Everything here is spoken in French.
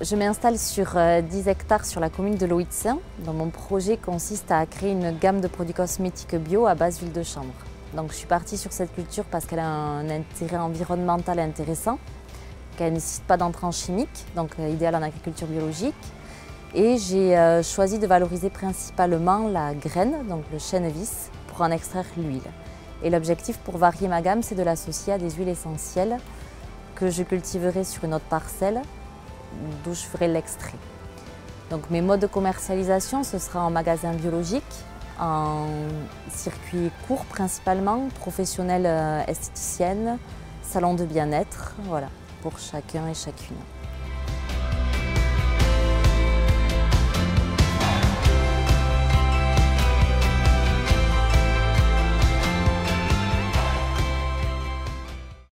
Je m'installe sur 10 hectares sur la commune de Loïtsin. Mon projet consiste à créer une gamme de produits cosmétiques bio à base d'huile de chanvre. Donc, je suis partie sur cette culture parce qu'elle a un intérêt environnemental intéressant, qu'elle ne nécessite pas d'entrants chimiques, donc idéal en agriculture biologique. Et j'ai choisi de valoriser principalement la graine, donc le chènevis, pour en extraire l'huile. Et l'objectif pour varier ma gamme, c'est de l'associer à des huiles essentielles que je cultiverai sur une autre parcelle, d'où je ferai l'extrait. Donc mes modes de commercialisation, ce sera en magasin biologique, en circuit court principalement, professionnelle esthéticienne, salon de bien-être, voilà, pour chacun et chacune.